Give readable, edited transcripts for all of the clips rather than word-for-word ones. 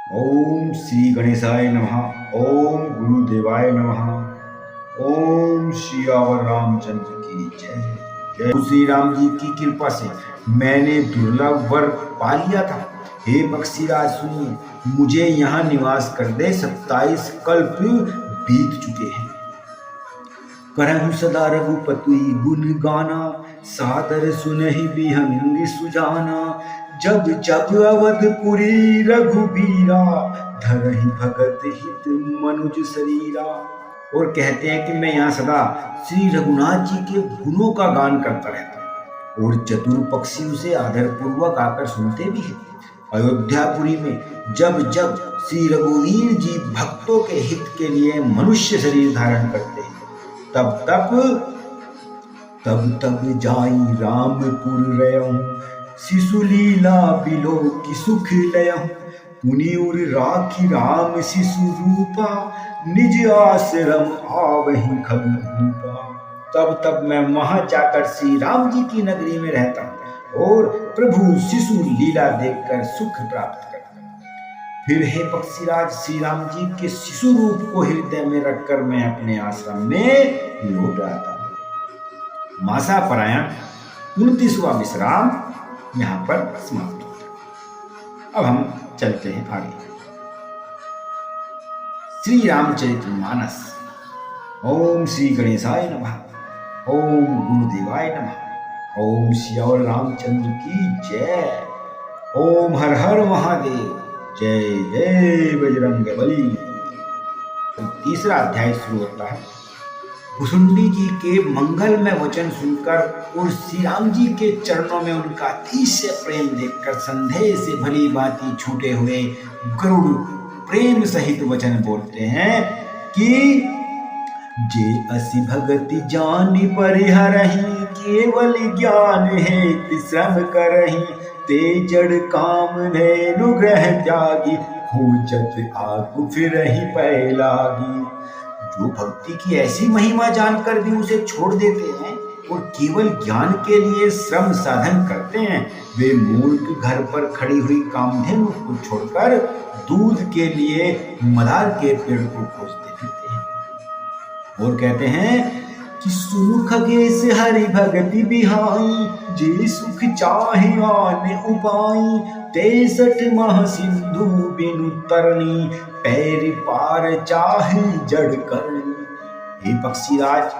ओम श्री गणेशाय नमः। ओम गुरुदेवाय नमः। ओम सियावर रामचंद्र की जय। जय श्री राम जी की कृपा से मैंने दुर्लभ वर पा लिया था। हे बख्शीराज सुनिए, मुझे यहाँ निवास कर दे 27 कल्प बीत चुके हैं। करहु सदा रघुपति गुण गाना, सादर सुनहि बिहंग सुजाना। जब जब अवधपुरी रघुबीरा, धरहि भगत हित मनुज शरीरा। और कहते हैं कि मैं यहाँ सदा श्री रघुनाथ जी के गुणों का गान करता रहता हूँ और चतुर पक्षी उसे आदर पूर्वक आकर सुनते भी हैं। अयोध्यापुरी में जब जब श्री रघुवीर जी भक्तों के हित के लिए मनुष्य शरीर धारण करते हैं, तब तब जाई रामपुर रयहु, शिशु लीला बिलो की सुख लयहु। पुनि उर राखी राम शिशु रूपा, निज आश्रम आवहि खबु भूपा। तब मैं वहां जाकर श्री राम जी की नगरी में रहता हूँ और प्रभु शिशु लीला देखकर सुख प्राप्त करता हूँ। फिर हे पक्षीराज, श्री राम जी के शिशु रूप को हृदय में रखकर मैं अपने आश्रम में लौट आता हूँ। मासा परायण 29वां विश्राम यहाँ पर समाप्त होता है। अब हम चलते हैं आगे। श्री रामचरितमानस। ओम श्री गणेशाय नमः। ओम गुरुदेवाय नमः। ओम सियावर रामचंद्र की जय। ओम हर हर महादेव। जय जय बजरंगबली। तीसरा अध्याय शुरू होता है। भुसुंडी जी के मंगलमय वचन सुनकर और श्री राम जी के चरणों में उनका अतिशय प्रेम देखकर संदेह से भली भांति छूटे हुए गरुड़ प्रेम सहित वचन बोलते हैं कि जे असि भगति जानि परिहरहि, केवल ज्ञान है श्रम करहि। ते जड़ काम धेनुग्रह त्यागी, खोजत आगु फिरहि पै लागी। जो भक्ति की ऐसी महिमा जानकर भी उसे छोड़ देते हैं और केवल ज्ञान के लिए श्रम साधन करते हैं, वे मूर्ख घर पर खड़ी हुई कामधेनु को छोड़कर दूध के लिए मदार के पेड़ को खोजते फिरते हैं। और कहते हैं कि सुनु खगेश हरि भगति बिहाई, जे सुख चाहे आने उपाई। 63 माह सिंधु बिनु तरनी, पैर पार चाहे जड़ करनी। हे पक्षीराज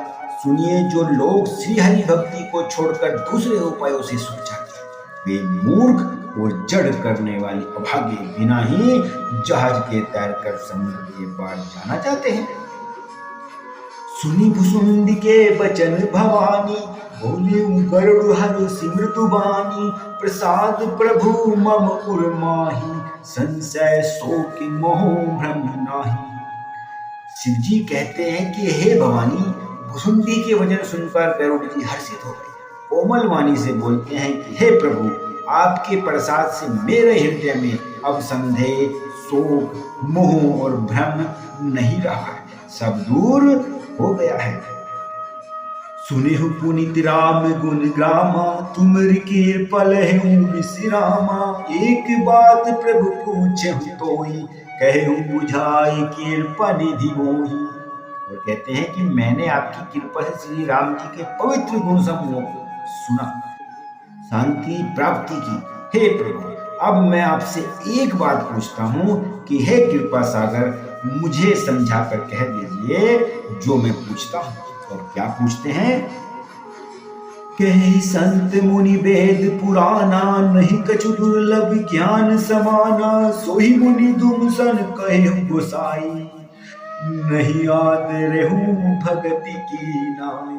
सुनिए, जो लोग श्री हरि भक्ति को छोड़कर दूसरे उपायों से सुख चाहते हैं, वे मूर्ख और जड़ करने वाली अभागे बिना ही जहाज के तैरकर समुद्र के पार जाना चाहते हैं। सुनी भुसुंडी के बचन भवानी, बोले गरुड़ हर सिमृतु बानी। प्रसाद प्रभु मम उर माही, संशय शोक मोह भ्रम नाही। शिव जी कहते हैं कि हे भवानी, भुसुंडी के वचन सुनकर गरुड़ जी हर्षित हो गए। कोमल वाणी से बोलते हैं कि हे प्रभु, आपके प्रसाद से मेरे हृदय में अब संदेह, शोक, मोह और भ्रम नहीं रहा है, सब दूर हो गया है। सुनेहु पुनित राम गुण ग्रामा, तुमरि कृपा लहु विश्रामा। एक बात प्रभु पूछहु तोई, कहहु बुझाई कृपा निधि मोहि। और कहते हैं कि मैंने आपकी कृपा से श्री राम जी के पवित्र गुण समूहों को सुना, शांति प्राप्ति की। हे प्रभु, अब मैं आपसे एक बात पूछता हूँ कि हे कृपा सागर, मुझे समझा कर कह दीजिए जो मैं पूछता हूँ। और क्या पूछते हैं? कहे संत मुनि वेद पुराना, नहीं कछु दुर्लभ ज्ञान समाना। सोही मुनि तुम सन कहे गोसाई, नहीं आदरेहु भगति की नाई।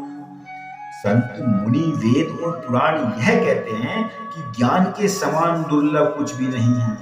संत मुनि वेद और पुराण यह कहते हैं कि ज्ञान के समान दुर्लभ कुछ भी नहीं है।